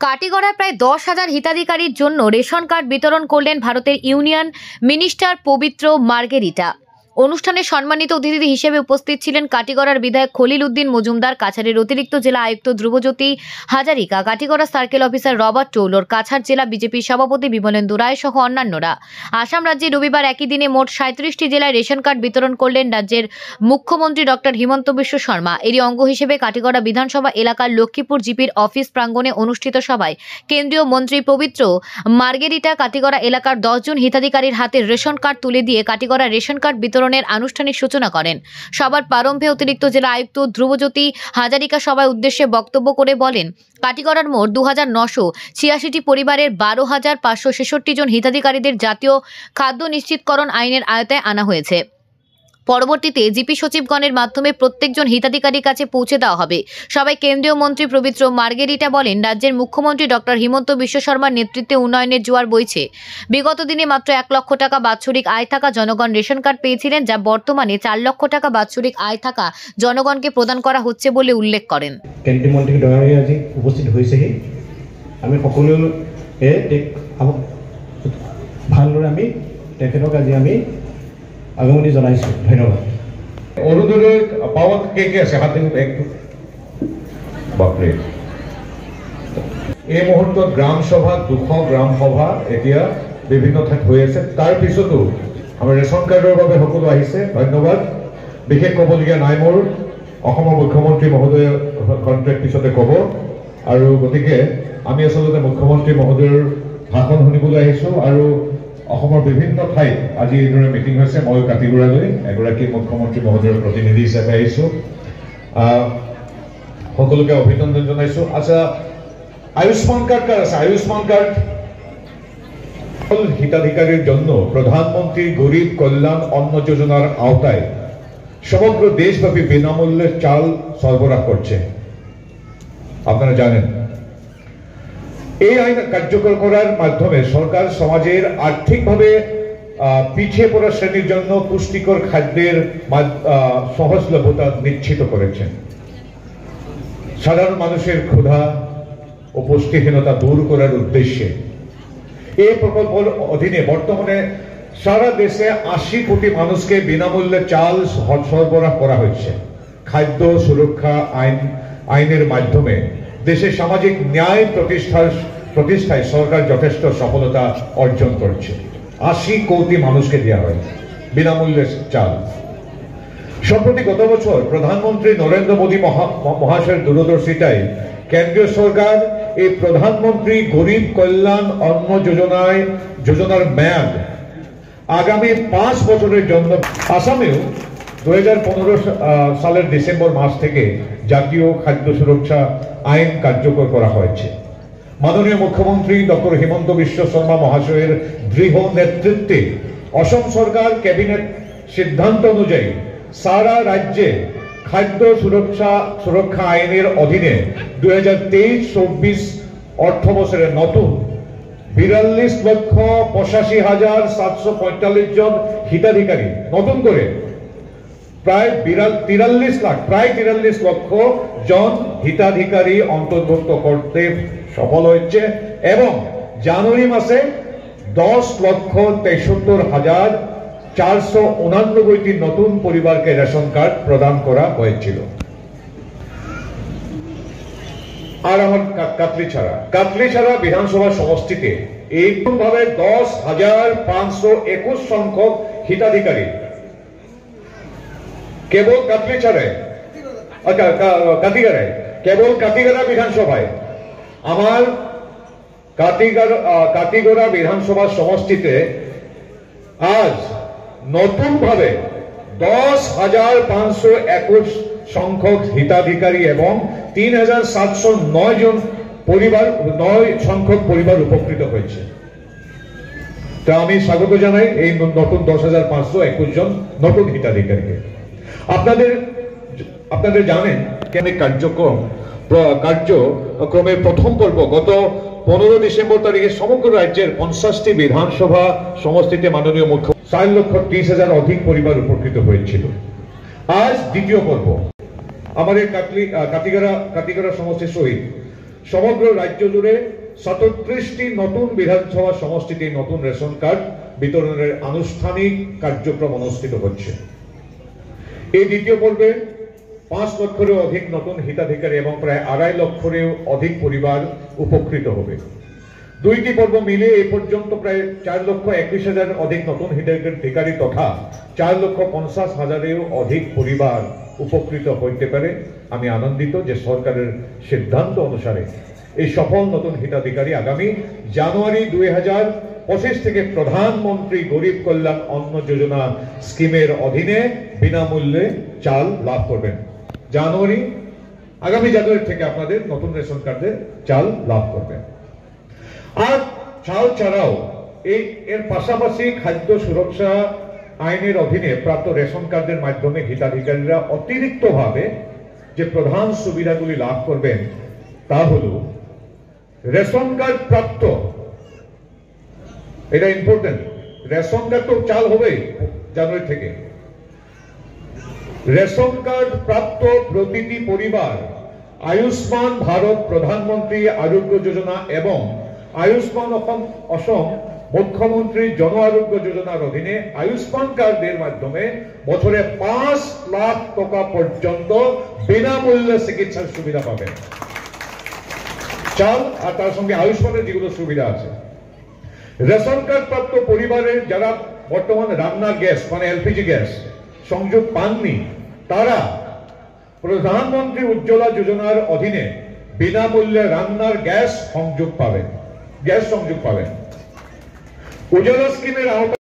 কাটিগড়ায় প্রায় 10,000 হিতাধিকারীর জন্য ration card বিতরণ করলেন ভারতের ইউনিয়ন মিনিস্টার পবিত্র মার্গেরিটা। অনুষ্ঠানে সম্মানিত অতিথি হিসেবে উপস্থিত ছিলেন কাটিগড়ার বিধায়ক খলিল উদ্দিন মজুমদার, কাছাড়ের অতিরিক্ত জেলা আয়ুক্ত Dhrubajyoti Hazarika, Katigorah circle officer Robert Taylor, Cachar জেলা বিজেপির সভাপতি বিমলেন্দু রায় সহ অন্যান্যরা। আসাম রাজ্যে রবিবার একই দিনে মোট 37টি জেলায় রেশন কার্ড বিতরণ করলেন রাজ্যের মুখ্যমন্ত্রী ডক্টর হিমন্ত বিশ্ব শর্মা। এরই অঙ্গ হিসেবে কাটিগড়া বিধানসভা এলাকার লক্ষ্মীপুর জিপির অফিস প্রাঙ্গণে অনুষ্ঠিত সভায় কেন্দ্রীয় মন্ত্রী পবিত্র মার্গেরিটা কাটিগড়া এলাকার 10 জন হিতাধিকারীর হাতে রেশন কার্ড তুলে দিয়ে কাটিগড়া রেশন কার্ড বিতরণের আনুষ্ঠানিক সূচনা করেন। সবার প্রারম্ভে অতিরিক্ত জেলা আয়ুক্ত ধ্রুবজ্যোতি হাজারিকা সভায় উদ্দেশ্যে বক্তব্য করে বলেন, কাটিগড়ার মোট 2,986টি পরিবারের 12,566 জন হিতাধিকারীদের জাতীয় খাদ্য নিশ্চিতকরণ আইনের আওতায় আনা হয়েছে। পরবর্তীতে জিপি সচিবগণের মাধ্যমে প্রত্যেকজন হিতাধিকারীর কাছে পৌঁছে দেওয়া হবে। সবাই কেন্দ্রীয় মন্ত্রী পবিত্র মার্গেরিটা বলেন, রাজ্যের মুখ্যমন্ত্রী ডক্টর হিমন্ত বিশ্ব শর্মার নেতৃত্বে উন্নয়নের জোয়ার বইছে। বিগত দিনে মাত্র 1 লক্ষ টাকা বাৎসরিক আয় থাকা জনগণ রেশন কার্ড পেয়েছিলেন, যা বর্তমানে 4 লক্ষ টাকা বাৎসরিক আয় থাকা জনগণকে প্রদান করা হচ্ছে বলে উল্লেখ করেন। কেন্দ্রীয় মন্ত্রী ডাঙৰীয়া আজি উপস্থিত হৈছেহি। আমি সকলোৱে ভালদৰে আমি তেখেতক আজি আমি আগমনি জনাইছো। ধন্যবাদ। অৰুণোদয় পাওয়া কে আছে হাত দিন বাপরে। এই মুহূর্তত গ্রাম সভা 200 গ্রাম সভা এতিয়া বিভিন্ন ঠাইত হৈ আছে। তাৰ পিছতো আমাৰ ৰেশন কাৰ্ডৰ বাবে সকলো আহিছে। ধন্যবাদ। বিশেষ ক'বলগীয়া নাই মোৰ। অসমৰ মুখ্যমন্ত্ৰী মহোদয় কন্ট্ৰেক্ট পিছতে ক'ব, আৰু গতিকে আমি আচলতে মুখ্যমন্ত্ৰী মহোদয়ৰ ভাষণ শুনিবলৈ আহিছো। আৰু অসমৰ বিভিন্ন ঠাইত আজি এইদৰে মিটিং হৈছে। মই কাটিগড়ালৈ এগৰাকী মুখ্যমন্ত্ৰী মহোদয়ৰ প্ৰতিনিধি হিচাপে আহিছো। সকলোকে অভিনন্দন জনাইছো। আচ্ছা, আয়ুষ্মান কার্ড কার আছে? আয়ুষ্মান কার্ড হিতাধিকারীর জন্য প্রধানমন্ত্রী গরিব কল্যাণ অন্ন যোজনার আওতায় সমগ্র দেশব্যাপী বিনামূল্যে চাল সরবরাহ করছে, আপনারা জানেন। এই আইন কার্যকর করার মাধ্যমে সরকার সমাজের আর্থিকভাবে পিছিয়ে পড়া শ্রেণীর জন্য পুষ্টিকর খাদ্যের সহজলভ্যতা নিশ্চিত করেছেন। সাধারণ মানুষের ক্ষুধা ও পুষ্টিহীনতা দূর করার উদ্দেশ্যে এই প্রকল্পের অধীনে বর্তমানে সারা দেশে 80 কোটি মানুষকে বিনামূল্যে চাল সরবরাহ করা হয়েছে। খাদ্য সুরক্ষা আইনের মাধ্যমে দেশের সামাজিক ন্যায় প্রতিষ্ঠায় সরকার যথেষ্ট সফলতা অর্জন করছে। 80 কোটি মানুষকে দেওয়া হয় বিনামূল্যে চাল। সম্প্রতি গত বছর প্রধানমন্ত্রী নরেন্দ্র মোদী মহাশয়ের দূরদর্শিতায় কেন্দ্রীয় সরকার এই প্রধানমন্ত্রী গরিব কল্যাণ অন্ন যোজনার মেয়াদ আগামী 5 বছরের জন্য আসামেও 2015 সালের ডিসেম্বর মাস থেকে জাতীয় খাদ্য সুরক্ষা আইন কার্যকর করা হয়েছে। মাননীয় মুখ্যমন্ত্রী ডক্টর হিমন্ত বিশ্ব শর্মা মহাশয়ের দৃঢ় নেতৃত্বে অসম সরকার ক্যাবিনেট সিদ্ধান্ত অনুযায়ী সারা রাজ্যে খাদ্য সুরক্ষা আইনের অধীনে 2023-24 অর্থ বছরের নতুন 42,85,745 জন হিতাধিকারী নতুন করে প্রায় 43 লক্ষ জন হিতাধিকারী অন্তর্ভুক্ত করতে সফল হয়েছে এবং জানুয়ারি মাসে 10,73,489টি নতুন পরিবারকে রেশন কার্ড প্রদান করা হয়েছিল। আর আমার কাটলিছাড়া বিধানসভা সমষ্টিতে এইভাবে 10,521 সংখ্যক হিতাধিকারী কেবল কাটিগড়া বিধানসভায় আমার কাটিগড়া বিধানসভা সমষ্টিতে আজ নতুন ভাবে 10,521 সংখ্যক হিতাধিকারী এবং 3,709 সংখ্যক পরিবার উপকৃত হয়েছে। তা আমি স্বাগত জানাই এই নতুন 10,521 জন নতুন হিতাধিকারীকে। আপনাদের জানেন কার্যক্রমের প্রথম পর্ব গত 15 ডিসেম্বর তারিখে সমগ্র রাজ্যের 50টি বিধানসভা সমষ্টিতে মাননীয় মুখ্য 4,30,000 অধিক পরিবার উপকৃত হয়েছিল। আজ দ্বিতীয় পর্ব আমাদের কাটিগড়া সমষ্টির সহিত সমগ্র রাজ্য জুড়ে 37টি নতুন বিধানসভা সমষ্টিতে নতুন রেশন কার্ড বিতরণের আনুষ্ঠানিক কার্যক্রম অনুষ্ঠিত হচ্ছে। এই দ্বিতীয় পর্বে 5 লক্ষেরও অধিক নতুন হিতাধিকারী এবং প্রায় 2.5 লক্ষেরও অধিক পরিবার উপকৃত হবে। দুইটি পর্ব মিলে এই পর্যন্ত প্রায় 4,21,000 অধিক নতুন হিতাধিকারী তথা 4,50,000 অধিক পরিবার উপকৃত হইতে পারে। আমি আনন্দিত যে সরকারের সিদ্ধান্ত অনুসারে এই সফল নতুন হিতাধিকারী আগামী জানুয়ারি 2025 থেকে প্রধানমন্ত্রী গরিব কল্যাণ অন্ন যোজনা স্কিমের অধীনে বিনামূল্যে চাল লাভ করবেন। আগামী জানুয়ারি থেকে আপনাদের নতুন রেশন কার্ডে চাল লাভ করবেন। আর চাল ছাড়াও এর পাশাপাশি খাদ্য সুরক্ষা আইনের অধীনে প্রাপ্ত রেশন কার্ডের মাধ্যমে হিতাধিকারীরা অতিরিক্তভাবে যে প্রধান সুবিধাগুলি লাভ করবেন তা হল রেশন কার্ড প্রাপ্ত, এটা ইম্পর্টেন্ট, রেশন কার্ড তো চাল হবে জানুয়ারি থেকে, রেশন কার্ড প্রাপ্ত প্রতিটি পরিবার আয়ুষ্মান ভারত প্রধানমন্ত্রী আরোগ্য যোজনা এবং আয়ুষ্মান অসম মুখ্যমন্ত্রী জন আরোগ্য যোজনার অধীনে আয়ুষ্মান কার্ডের মাধ্যমে বছরে 5 লাখ টাকা পর্যন্ত বিনামূল্যে চিকিৎসার সুবিধা পাবেন। চাল আর তার সঙ্গে আয়ুষ্মানের যেগুলো সুবিধা আছে। রেশন কার্ড প্রাপ্ত পরিবারের যারা বর্তমানে রান্নার গ্যাস মানে এলপিজি গ্যাস সংযোগ পাননি তারা প্রধানমন্ত্রী উজ্জ্বলা যোজনার অধীনে বিনামূল্যে রান্নার গ্যাস সংযোগ পাবেন। উজ্জ্বলা স্কিমের আওতায়